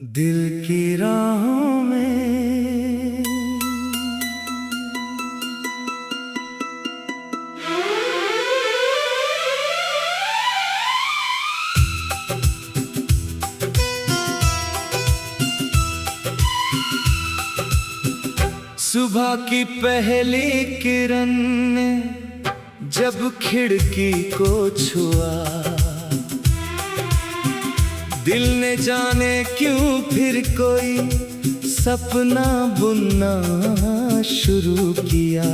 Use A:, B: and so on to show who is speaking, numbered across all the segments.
A: दिल की राहों में सुबह की पहली किरण ने जब खिड़की को छुआ, दिल ने जाने क्यों फिर कोई सपना बुनना शुरू किया।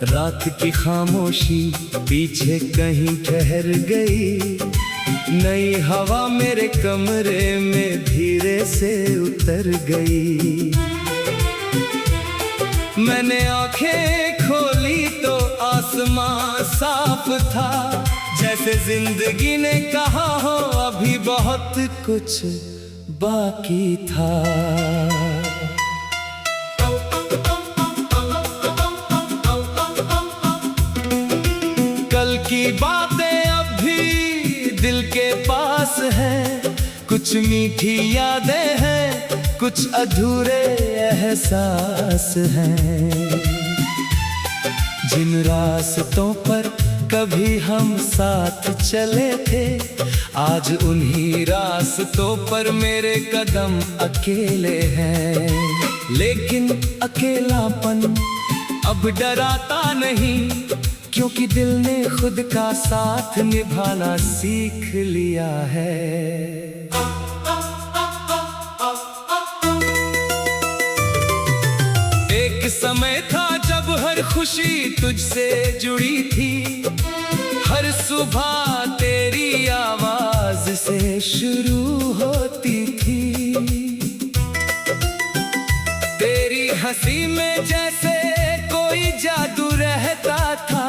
A: रात की खामोशी पीछे कहीं ठहर गई, नई हवा मेरे कमरे में धीरे से उतर गई। मैंने आंखें खोली तो आसमां साफ था, जैसे जिंदगी ने कहा हो अभी बहुत कुछ बाकी था। कल की बातें अब भी दिल के पास हैं, कुछ मीठी यादें हैं, कुछ अधूरे एहसास हैं। जिन रास्तों पर कभी हम साथ चले थे, आज उन्हीं रास्तों पर मेरे कदम अकेले हैं। लेकिन अकेलापन अब डराता नहीं, क्योंकि दिल ने खुद का साथ निभाना सीख लिया है। एक समय था जब हर खुशी तुझसे जुड़ी थी, हर सुबह तेरी आवाज से शुरू होती थी। तेरी हंसी में जैसे कोई जादू रहता था,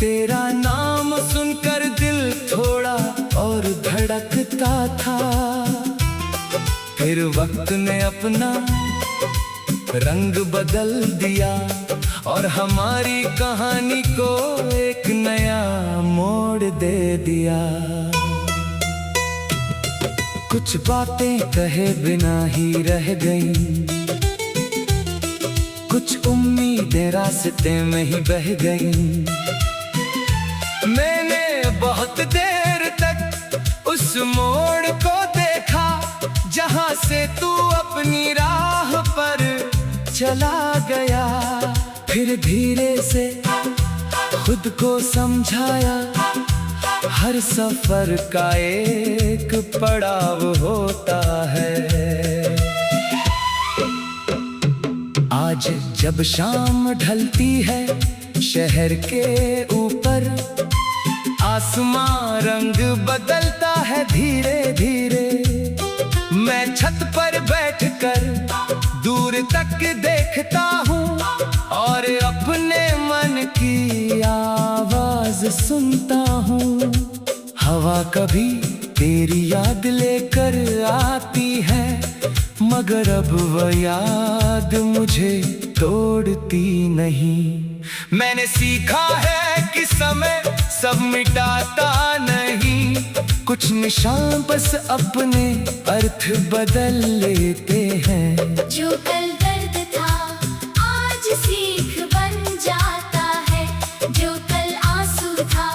A: तेरा नाम सुनकर दिल थोड़ा और धड़कता था। फिर वक्त ने अपना रंग बदल दिया और हमारी कहानी को एक नया मोड़ दे दिया। कुछ बातें कहे बिना ही रह गईं, कुछ उम्मीदें रास्ते में ही बह गईं। मैंने बहुत देर तक उस मोड़ को देखा, जहां से तू अपनी राह पर चला गया। फिर धीरे से खुद को समझाया, हर सफर का एक पड़ाव होता है। आज जब शाम ढलती है शहर के ऊपर, आसमां रंग बदलता है धीरे धीरे। मैं छत पर बैठकर दूर तक देखता हूँ और अपने मन की आवाज सुनता हूँ। हवा कभी तेरी याद लेकर आती है, मगर अब वह याद मुझे तोड़ती नहीं। मैंने सीखा है कि समय सब मिटाता नहीं, कुछ निशान बस अपने अर्थ बदल लेते हैं।
B: जो कल दर्द था आज सीख बन जाता है, जो कल आंसू था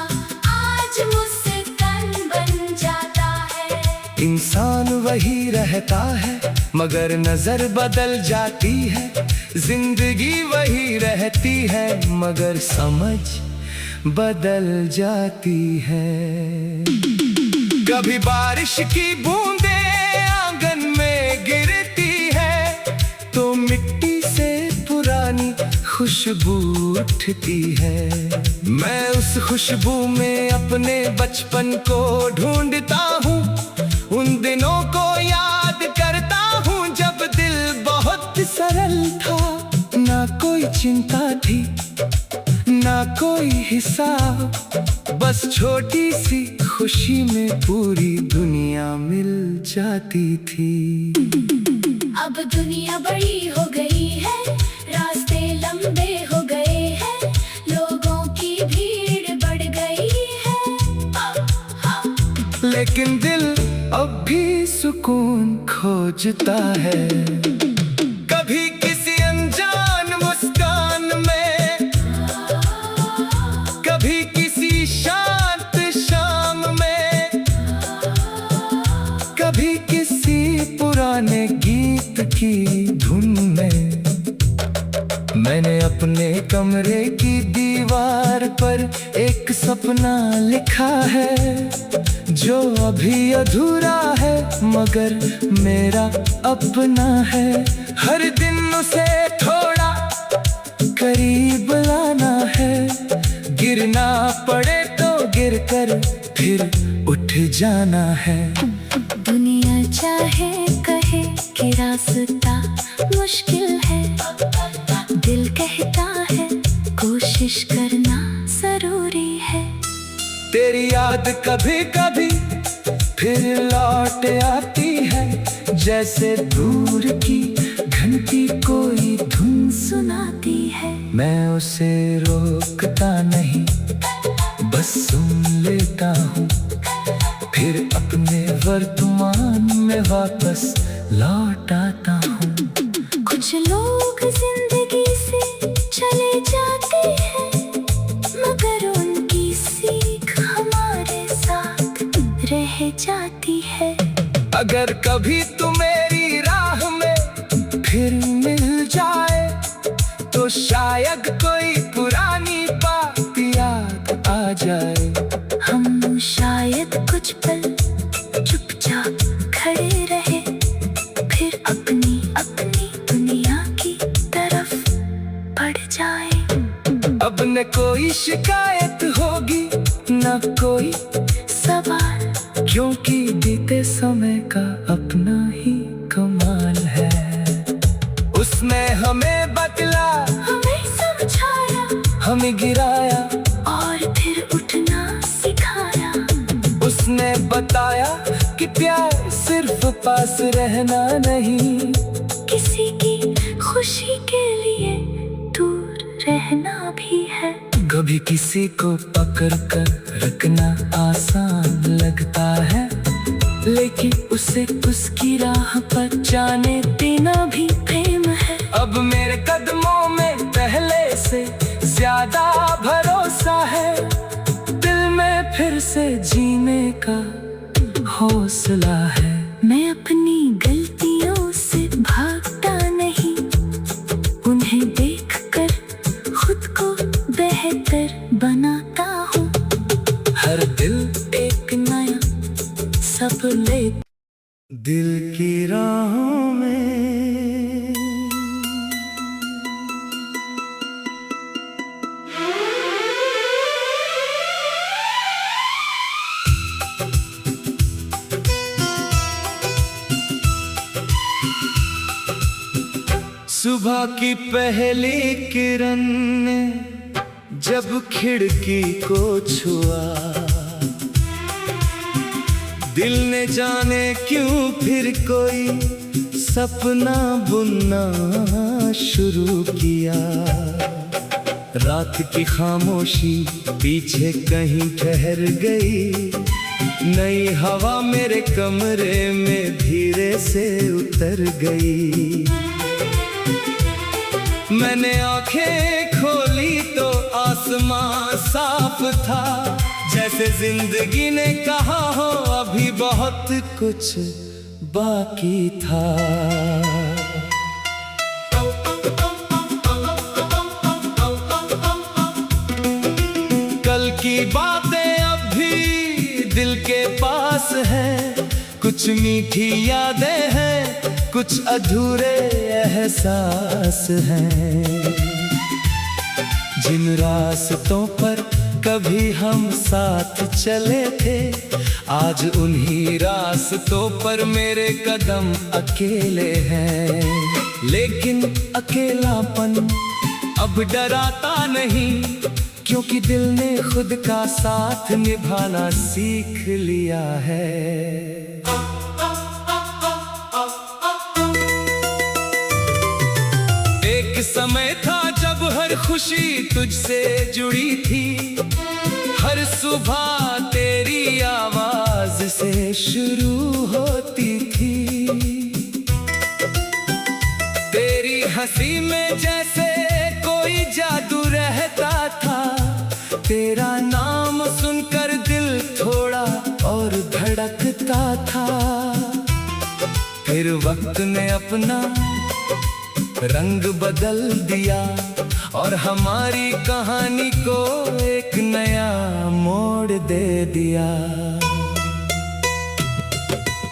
B: आज मुस्कान बन जाता है।
A: इंसान वही रहता है मगर नजर बदल जाती है, जिंदगी वही रहती है मगर समझ बदल जाती है। कभी बारिश की बूंदें आंगन में गिरती है, तो मिट्टी से पुरानी खुशबू उठती है। मैं उस खुशबू में अपने बचपन को ढूंढता हूँ, उन दिनों को याद करता हूँ जब दिल बहुत सरल था। ना कोई चिंता थी ना कोई हिसाब, बस छोटी सी खुशी में पूरी दुनिया मिल जाती थी।
B: अब दुनिया बड़ी हो गई है, रास्ते लंबे हो गए हैं, लोगों की भीड़ बढ़ गई है।
A: लेकिन दिल अब भी सुकून खोजता है। कभी किसी अनजान मुस्कान में, कभी किसी शांत शाम में, कभी किसी पुराने गीत की धुन में। मैंने अपने कमरे की दीवार पर एक सपना लिखा है, जो अभी अधूरा है मगर मेरा अपना है। हर दिन उसे थोड़ा करीब लाना है, गिरना पड़े तो गिरकर फिर उठ जाना है।
B: दुनिया चाहे कहे कि रास्ता मुश्किल है, दिल कहता है कोशिश करना जरूरी है।
A: तेरी याद कभी कभी फिर लौट आती है, जैसे दूर की घंटी कोई धुन
B: सुनाती है।
A: मैं उसे रोकता नहीं, बस सुन लेता हूँ, फिर अपने वर्तमान में वापस लौट आता हूँ।
B: कुछ लोग जिंदगी से चले जाते हैं, मगर उनकी सीख हमारे साथ रह जाती है।
A: अगर कभी तू मेरी राह में फिर मिल जाए, तो शायद कोई पुरानी बात याद आ जाए।
B: हम शायद कुछ पल चुपचाप खड़े रहे, फिर अपनी अपनी दुनिया की तरफ बढ़ जाए।
A: अब न कोई शिकायत होगी न कोई
B: सवाल,
A: क्योंकि बीते समय का अपना ही कमाल है। उसने हमें बतला,
B: हमें समझाया,
A: हमें गिराया
B: और फिर उठना सिखाया।
A: उसने बताया कि प्यार सिर्फ पास रहना नहीं,
B: किसी की खुशी के लिए दूर रहना भी है।
A: कभी किसी को पकड़ कर रखना आसान लगता है, लेकिन उसे उसकी राह पर जाने देना भी प्रेम है। अब मेरे कदमों में पहले से ज्यादा भरोसा है, दिल में फिर से जीने का हौसला है।
B: मैं अपनी गलतियों से भागता नहीं, उन्हें देखकर खुद को बेहतर बनाता हूँ।
A: हर दिल एक नया
B: सब ले
A: दिल की राहों में। सुबह की पहली किरण ने जब खिड़की को छुआ, दिल ने जाने क्यों फिर कोई सपना बुनना शुरू किया। रात की खामोशी पीछे कहीं ठहर गई, नई हवा मेरे कमरे में धीरे से उतर गई। मैंने आंखें खोली तो आसमां साफ था, जैसे जिंदगी ने कहा हो अभी बहुत कुछ बाकी था। कल की बातें अब भी दिल के पास हैं, कुछ मीठी यादें हैं, कुछ अधूरे एहसास हैं। जिन रास्तों पर कभी हम साथ चले थे, आज उन्हीं रास्तों पर मेरे कदम अकेले हैं। लेकिन अकेलापन अब डराता नहीं, क्योंकि दिल ने खुद का साथ निभाना सीख लिया है। एक समय था जब हर खुशी तुझसे जुड़ी थी, हर सुबह तेरी आवाज से शुरू होती थी। हंसी में जैसे कोई जादू रहता था, तेरा नाम सुनकर दिल थोड़ा और धड़कता था। फिर वक्त ने अपना रंग बदल दिया और हमारी कहानी को एक नया मोड़ दे दिया।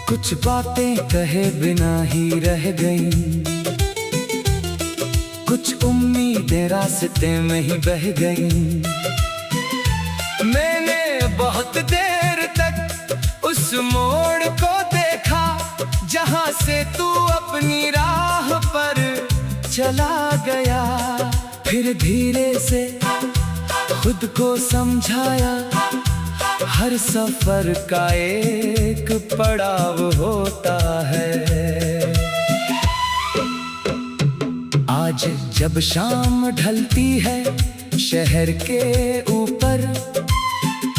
A: कुछ बातें कहे बिना ही रह गईं, कुछ उम्मीदें रास्ते में ही बह गईं। मैंने बहुत देर तक उस मोड़ को देखा जहां से तू अपनी राह पर चला गया। फिर धीरे से खुद को समझाया, हर सफर का एक पड़ाव होता है। आज जब शाम ढलती है शहर के ऊपर,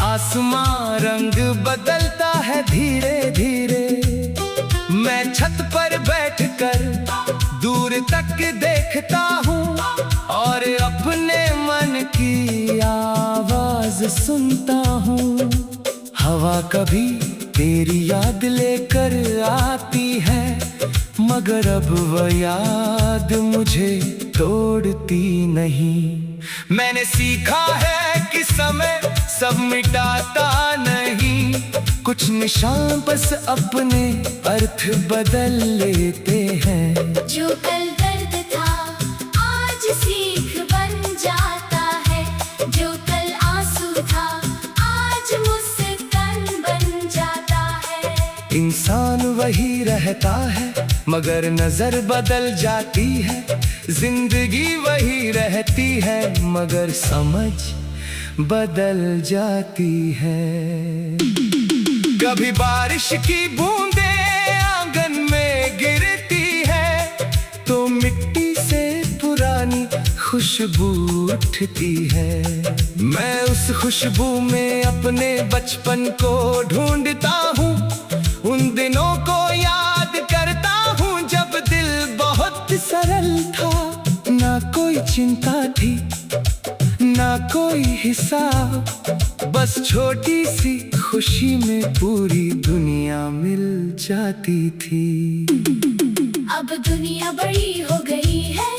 A: आसमां रंग बदलता है धीरे धीरे। मैं छत पर बैठकर दूर तक देखता हूँ और अपने मन की आवाज सुनता हूँ। हवा कभी तेरी याद लेकर आती है, मगर अब वह याद मुझे तोड़ती नहीं। मैंने सीखा है कि समय सब मिटाता नहीं, कुछ निशान बस अपने अर्थ बदल लेते हैं।
B: जो कल दर्द था आज सीख बन जाता है, जो कल आंसू था आज मुस्कान बन जाता है।
A: इंसान वही रहता है मगर नजर बदल जाती है, जिंदगी वही रहती है मगर समझ बदल जाती है। कभी बारिश की बूंदें आंगन में गिरती है तो मिट्टी से पुरानी खुशबू उठती है। मैं उस खुशबू में अपने बचपन को ढूंढता हूँ, उन दिनों को याद करता हूँ जब दिल बहुत सरल था। ना कोई चिंता थी ना कोई हिसाब, बस छोटी सी खुशी में पूरी दुनिया मिल जाती थी।
B: अब दुनिया बड़ी हो गई है,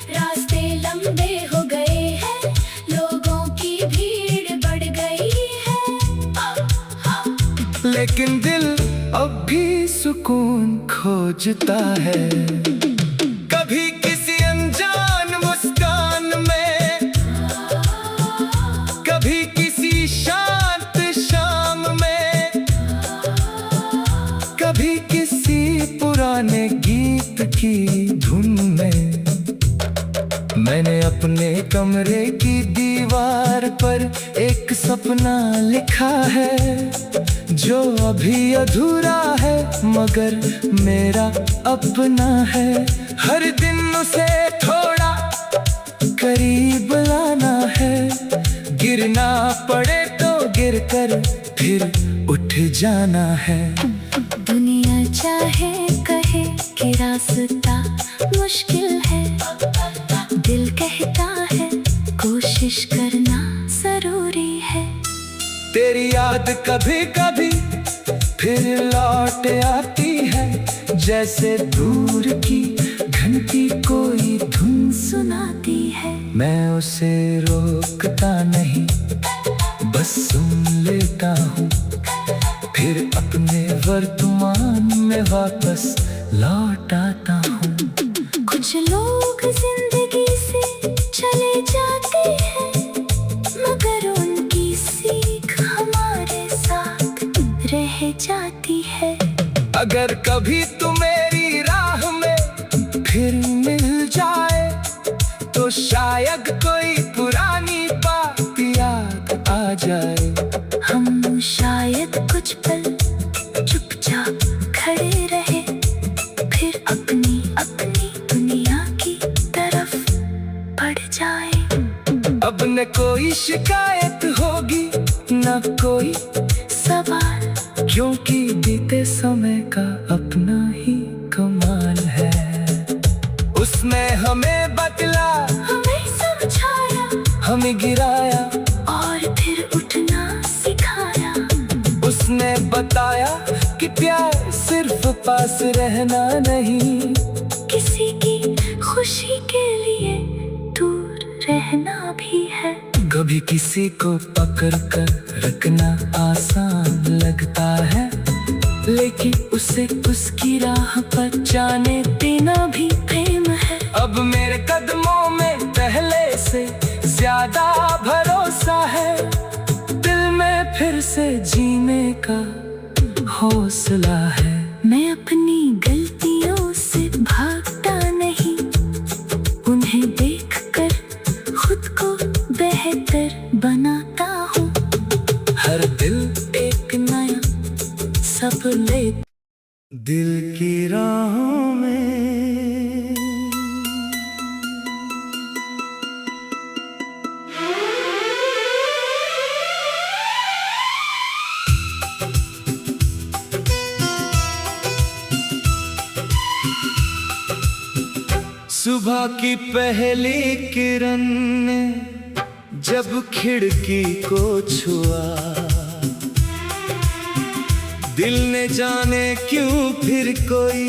B: रास्ते लंबे हो गए हैं, लोगों की भीड़ बढ़ गई है।
A: लेकिन दिल अब भी सुकून खोजता है। कभी किसी अनजान मुस्कान में, कभी किसी शांत शाम में, कभी किसी पुराने गीत की धुन में। मैंने अपने कमरे की दीवार पर एक सपना लिखा है जो अभी अधूरा है मगर मेरा अपना है। हर दिन उसे थोड़ा करीब लाना है, गिरना पड़े तो गिरकर फिर उठ जाना है।
B: दुनिया चाहे कहे कि रास्ता मुश्किल है, दिल कहता है कोशिश करना जरूरी है।
A: तेरी याद कभी कभी फिर लौट आती है, जैसे दूर की घंटी कोई धुन
B: सुनाती है।
A: मैं उसे रोकता नहीं, बस सुन लेता हूँ, फिर अपने वर्तमान में वापस लौट आता हूँ।
B: कुछ लोग जिंदगी से चले जाते हैं मगर उनकी सीख हमारे साथ रह जाती है।
A: अगर कभी तू मेरी राह में फिर मिल जाए तो शायद कोई पुरानी बात याद आ जाए।
B: हम शायद कुछ पल चुपचाप खड़े रहे, फिर अपनी अपनी दुनिया की तरफ बढ़ जाए।
A: अब न कोई शिकायत होगी न कोई
B: सवाल,
A: क्योंकि बीते समय का अपना ही कमाल है। उसने हमें हमें गिराया
B: और फिर उठना सिखाया।
A: उसने बताया कि प्यार सिर्फ पास रहना नहीं,
B: किसी की खुशी के लिए दूर रहना भी है।
A: कभी किसी को पकड़ कर रखना आसान लगता है, लेकिन उसे उसकी राह पर जाने देना भी प्रेम है। अब मेरे कदमों में पहले से ज्यादा भरोसा है, दिल में फिर से जीने का हौसला है।
B: मैं अपनी गलतियों से भागता नहीं, उन्हें देखकर खुद को बेहतर बनाता हूँ।
A: हर दिल एक नया सफर ले दिल की राहों में। सुबह की पहली किरण ने जब खिड़की को छुआ, दिल ने जाने क्यों फिर कोई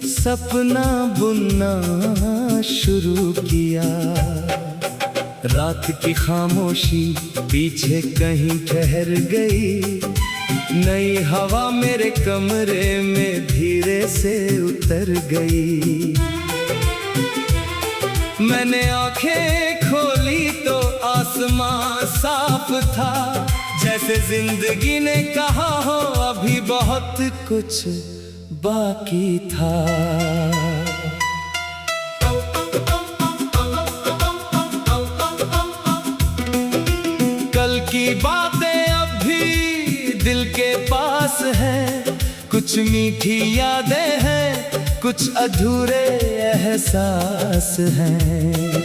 A: सपना बुनना शुरू किया। रात की खामोशी पीछे कहीं ठहर गई, नई हवा मेरे कमरे में धीरे से उतर गई। मैंने आंखें खोली तो आसमां साफ था, जैसे जिंदगी ने कहा हो अभी बहुत कुछ बाकी था। कल की बातें अब भी दिल के पास हैं, कुछ मीठी यादें हैं, कुछ अधूरे एहसास हैं।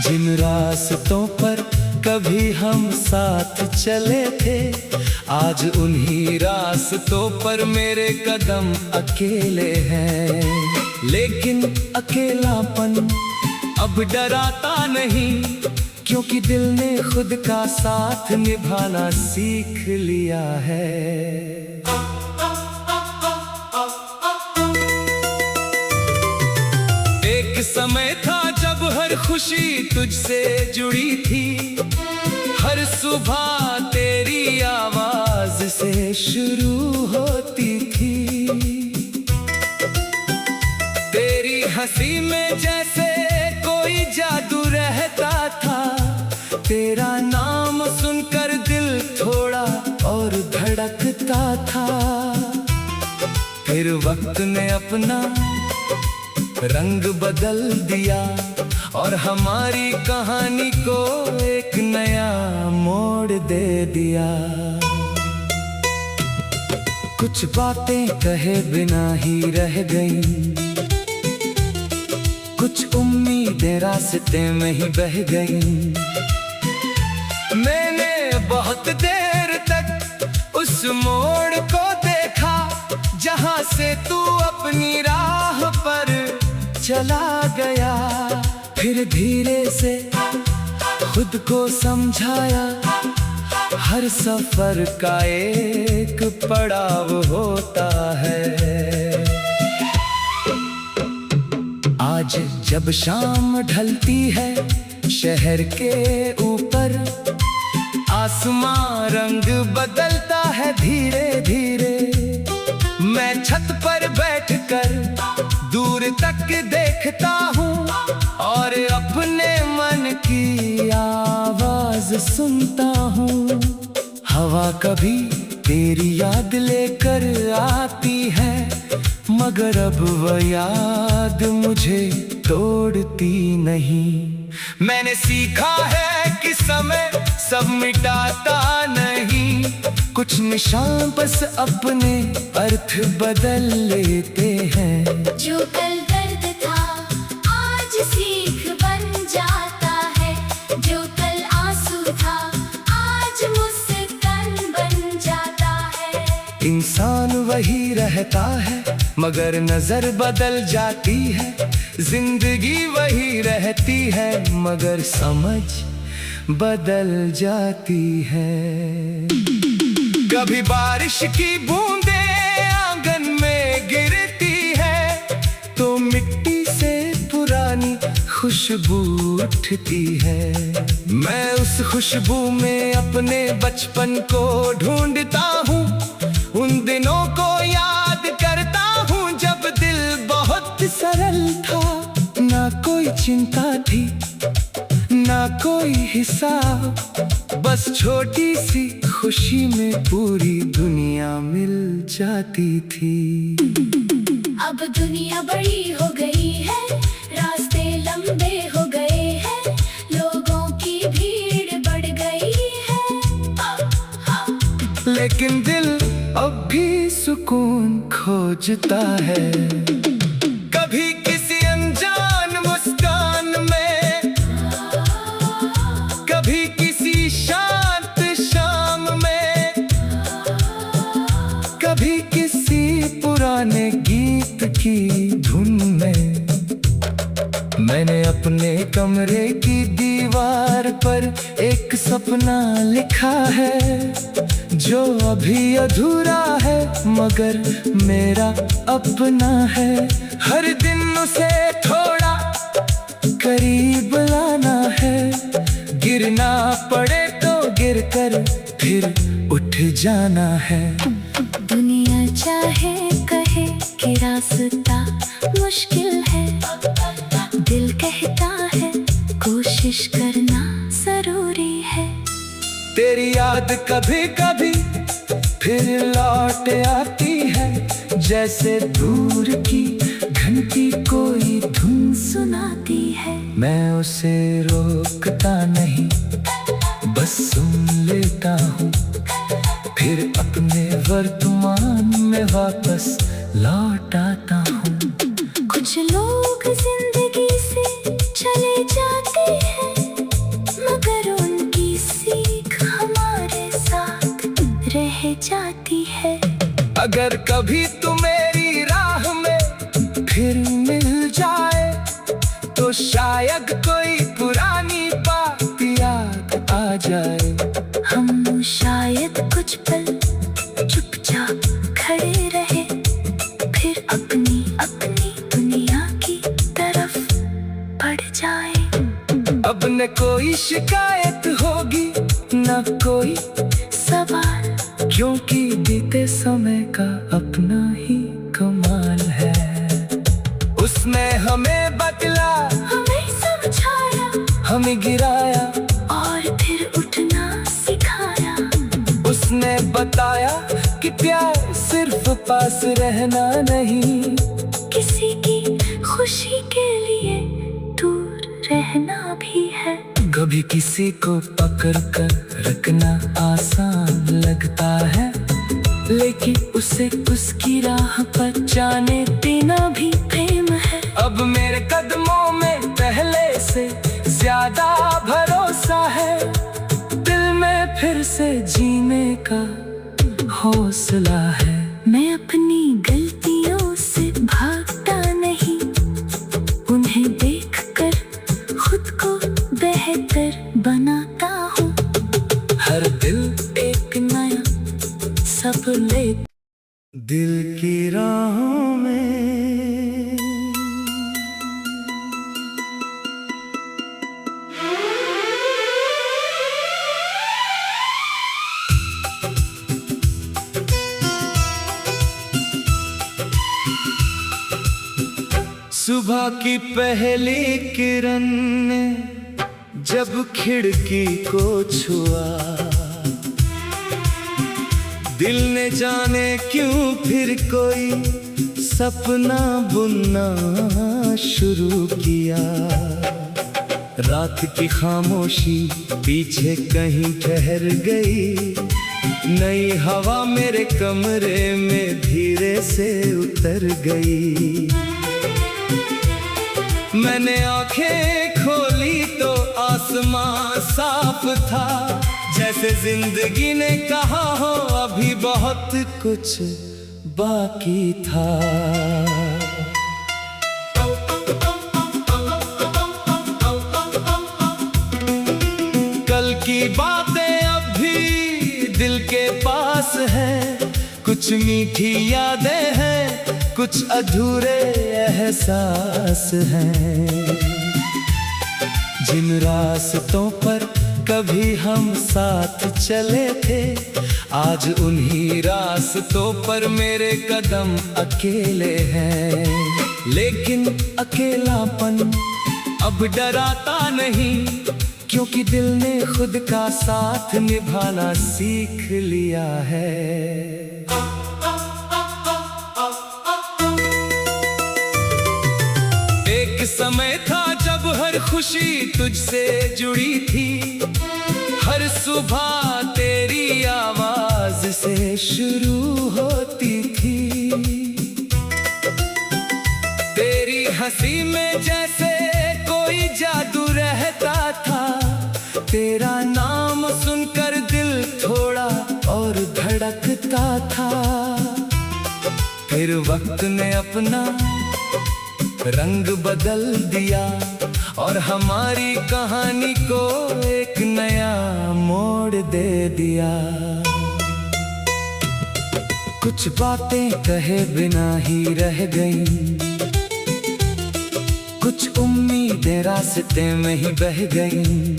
A: जिन रास्तों पर कभी हम साथ चले थे, आज उन्हीं रास्तों पर मेरे कदम अकेले हैं। लेकिन अकेलापन अब डराता नहीं, क्योंकि दिल ने खुद का साथ निभाना सीख लिया है। एक समय था जब हर खुशी तुझसे जुड़ी थी, हर सुबह तेरी आवाज से शुरू होती थी। तेरी हंसी में जैसे कोई जादू रहता था, तेरा नाम सुनकर दिल थोड़ा और धड़कता था। फिर वक्त ने अपना रंग बदल दिया और हमारी कहानी को एक नया मोड़ दे दिया। कुछ बातें कहे बिना ही रह गईं, कुछ उम्मीदें रास्ते में ही बह गईं। मैंने बहुत देर तक उस मोड़ को देखा, जहां से तू अपनी राह पर चला गया। फिर धीरे से खुद को समझाया, हर सफर का एक पड़ाव होता है। आज जब शाम ढलती है शहर के ऊपर, आसमां रंग बदलता है धीरे धीरे। मैं छत पर बैठकर दूर तक देखता हूँ और अपने मन की आवाज सुनता हूँ। हवा कभी तेरी याद लेकर आती है, मगर अब वह याद मुझे तोड़ती नहीं। मैंने सीखा है कि समय सब मिटाता नहीं, कुछ निशान बस अपने अर्थ बदल लेते हैं।
B: जो कल दर्द था आज सीख बन जाता है, जो कल आंसू था आज मुस्कान बन जाता है।
A: इंसान वही रह रहता है, मगर नजर बदल जाती है। जिंदगी वही रहती है, मगर समझ बदल जाती है। कभी बारिश की बूंदें आंगन में गिरती है, तो मिट्टी से पुरानी खुशबू उठती है। मैं उस खुशबू में अपने बचपन को ढूंढता हूँ, उन दिनों को याद करता हूँ जब दिल बहुत सरल था। ना कोई चिंता थी, ना कोई हिसाब, बस छोटी सी खुशी में पूरी दुनिया मिल जाती थी।
B: अब दुनिया बड़ी हो गई है, रास्ते लंबे हो गए हैं, लोगों की भीड़ बढ़ गई है।
A: लेकिन दिल अब भी सुकून खोजता है। कभी किसी अनजान मुस्कान में, कभी किसी शांत शाम में, कभी किसी पुराने गीत की धुन में। मैंने अपने कमरे की दीवार पर एक सपना लिखा है, जो अभी अधूरा है मगर मेरा अपना है। हर दिन उसे थोड़ा करीब लाना है, गिरना पड़े तो गिरकर फिर उठ जाना है।
B: दुनिया चाहे कहे कि रास्ता मुश्किल है, दिल कहता है कोशिश करना जरूरी है।
A: तेरी याद कभी कभी फिर लौट आती है, जैसे दूर की घंटी कोई धुन
B: सुनाती है।
A: मैं उसे रोकता नहीं, बस सुन लेता हूँ, फिर अपने वर्तमान में वापस लौट आता हूँ।
B: कुछ लोग जिंदगी से चले जाते हैं, मगर उनकी सीख हमारे साथ रह जाती है।
A: अगर कभी तू मेरी राह में फिर मिल जाए, तो शायद कोई पुरानी बात याद आ जाए।
B: हम शायद कुछ पल चुपचाप खड़े रहे, फिर अपनी अपनी दुनिया की तरफ बढ़ जाए।
A: अब न कोई शिकायत होगी, न कोई
B: सवाल,
A: क्योंकि बीते समय का अपना ही कमाल है। उसने हमें बतला,
B: हमें समझाया,
A: हमें गिराया
B: और फिर उठना सिखाया।
A: उसने बताया कि प्यार सिर्फ पास रहना नहीं,
B: किसी की खुशी के लिए दूर रहना भी है।
A: कभी किसी को पकड़ कर रखना आसान लगता है, लेकिन उसे उसकी राह पर जाने देना भी प्रेम है। अब मेरे कदमों में पहले से ज्यादा भरोसा है, दिल में फिर से जीने का हौसला है।
B: मैं अपनी गलतियों से भागता नहीं, उन्हें देखकर खुद को बेहतर बनाता हूँ।
A: हर दिल एक नया सब ले दिल की राहों में। सुबह की पहली किरण ने जब खिड़की को छुआ, दिल ने जाने क्यों फिर कोई सपना बुनना शुरू किया। रात की खामोशी पीछे कहीं ठहर गई, नई हवा मेरे कमरे में धीरे से उतर गई। मैंने आंखें खोली तो आसमां साफ था, जैसे जिंदगी ने कहा हो अभी बहुत कुछ बाकी था। कल की बातें अब भी दिल के पास हैं, कुछ मीठी यादें हैं, कुछ अधूरे एहसास हैं। जिन रास्तों पर कभी हम साथ चले थे, आज उन्हीं रास्तों पर मेरे कदम अकेले हैं। लेकिन अकेलापन अब डराता नहीं, क्योंकि दिल ने खुद का साथ निभाना सीख लिया है। एक समय था जब हर खुशी तुझसे जुड़ी थी, हर सुबह तेरी आवाज से शुरू होती थी। तेरी हंसी में जैसे कोई जादू रहता था, तेरा नाम सुनकर दिल थोड़ा और धड़कता था। फिर वक्त ने अपना रंग बदल दिया और हमारी कहानी को एक नया मोड़ दे दिया। कुछ बातें कहे बिना ही रह गईं, कुछ उम्मीदें रास्ते में ही बह गईं।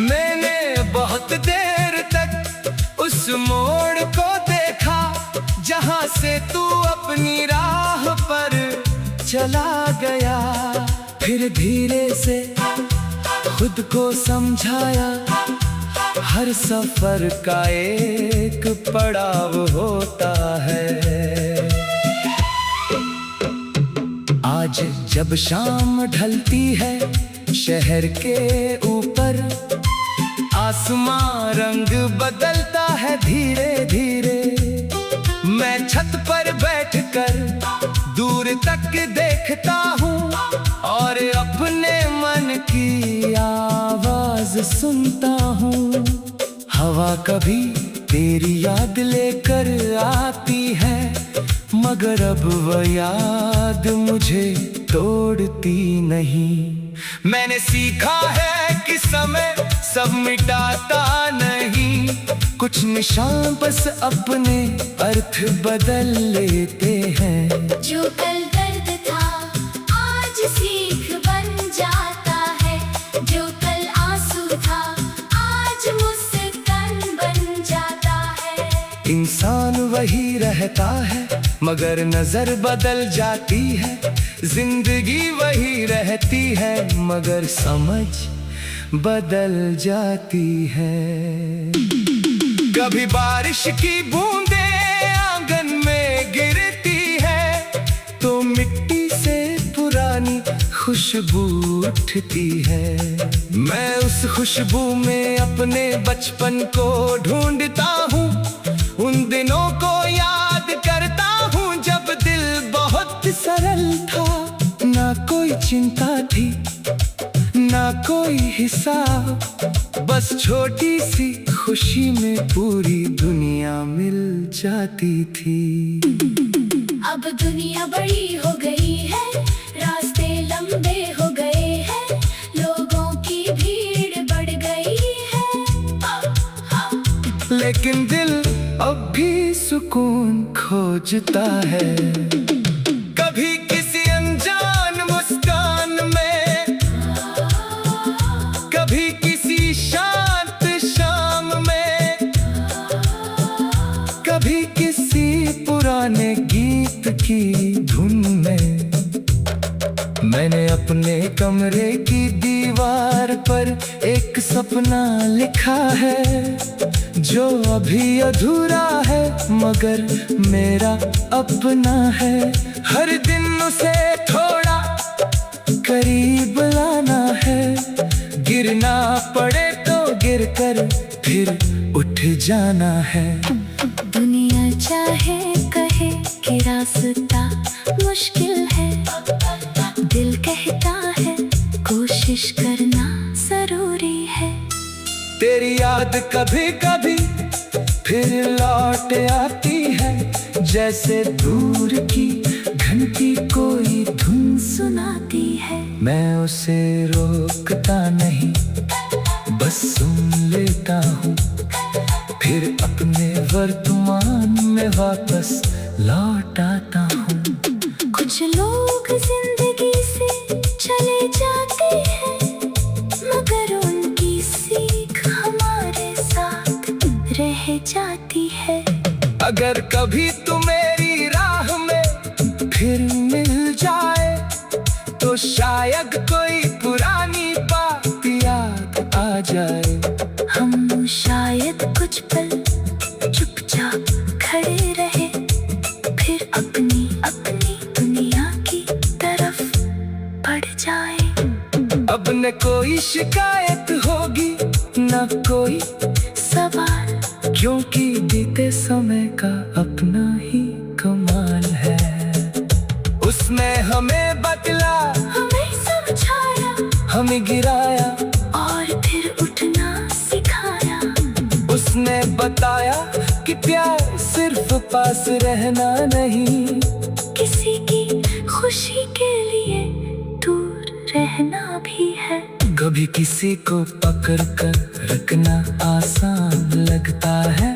A: मैंने बहुत देर तक उस मोड़ को देखा, जहां से तू अपनी राह पर चला गया। फिर धीरे से खुद को समझाया, हर सफर का एक पड़ाव होता है। आज जब शाम ढलती है शहर के ऊपर, आसमां रंग बदलता है धीरे धीरे। मैं छत पर बैठकर दूर तक देखता हूँ और अपने मन की आवाज सुनता हूँ। हवा कभी तेरी याद लेकर आती है, मगर अब वह याद मुझे तोड़ती नहीं। मैंने सीखा है कि समय सब मिटाता नहीं, कुछ निशान बस अपने अर्थ बदल लेते हैं।
B: जो कल दर्द था आज सीख बन जाता है, जो कल आंसू था आज मुस्कान बन जाता है।
A: इंसान वही रहता है मगर नजर बदल जाती है, जिंदगी वही रहती है मगर समझ बदल जाती है। कभी बारिश की बूंदें आंगन में गिरती है, तो मिट्टी से पुरानी खुशबू उठती है। मैं उस खुशबू में अपने बचपन को ढूंढता हूँ, उन दिनों को याद करता हूँ जब दिल बहुत सरल था। ना कोई चिंता थी ना कोई हिसाब, बस छोटी सी खुशी में पूरी दुनिया मिल जाती थी।
B: अब दुनिया बड़ी हो गई है, रास्ते लंबे हो गए हैं, लोगों की भीड़ बढ़ गई है।
A: लेकिन दिल अब भी सुकून खोजता है। कभी किसी अनजान मुस्कान में, कभी किसी शांत शाम में, कभी किसी पुराने गीत की धुन में। मैंने अपने कमरे की दीवार पर एक सपना लिखा है, जो अभी अधूरा है मगर मेरा अपना है। हर दिन उसे थोड़ा करीब लाना है, गिरना पड़े तो गिरकर फिर उठ जाना है।
B: दुनिया चाहे कहे कि रास्ता मुश्किल है, दिल कहता है कोशिश करना जरूरी है।
A: तेरी याद कभी कभी फिर लौट आती है, जैसे दूर की घंटी कोई धुन
B: सुनाती है।
A: मैं उसे रोकता नहीं, बस सुन लेता हूँ, फिर अपने वर्तमान में वापस लौट आता हूँ।
B: कुछ लोग जिंदगी से चले जाते हैं, मगर उनकी सीख हमारे साथ रह जाती है।
A: अगर कभी तू मेरी राह में फिर मिल जाए, तो शायद कोई पुरानी बात याद आ जाए।
B: हम शायद कुछ पल चुपचाप खड़े रहे, फिर अपनी अपनी दुनिया की तरफ बढ़ जाए।
A: अब न कोई शिकायत होगी, न कोई
B: सवाल,
A: क्योंकि बीते समय का अपना ही कमाल है। उसने हमें बतला,
B: हमें समझाया,
A: हमें गिराया
B: और फिर उठना सिखाया।
A: उसने बताया कि प्यार सिर्फ पास रहना नहीं,
B: किसी की खुशी के लिए दूर रहना भी है।
A: कभी किसी को पकड़ कर रखना आसान लगता है,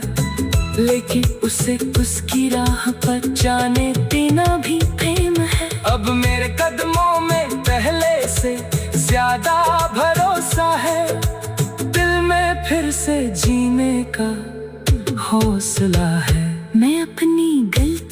A: लेकिन उसे उसकी राह पर जाने देना भी प्रेम है। अब मेरे कदमों में पहले से ज्यादा भरोसा है, दिल में फिर से जीने का हौसला है।
B: मैं अपनी गलती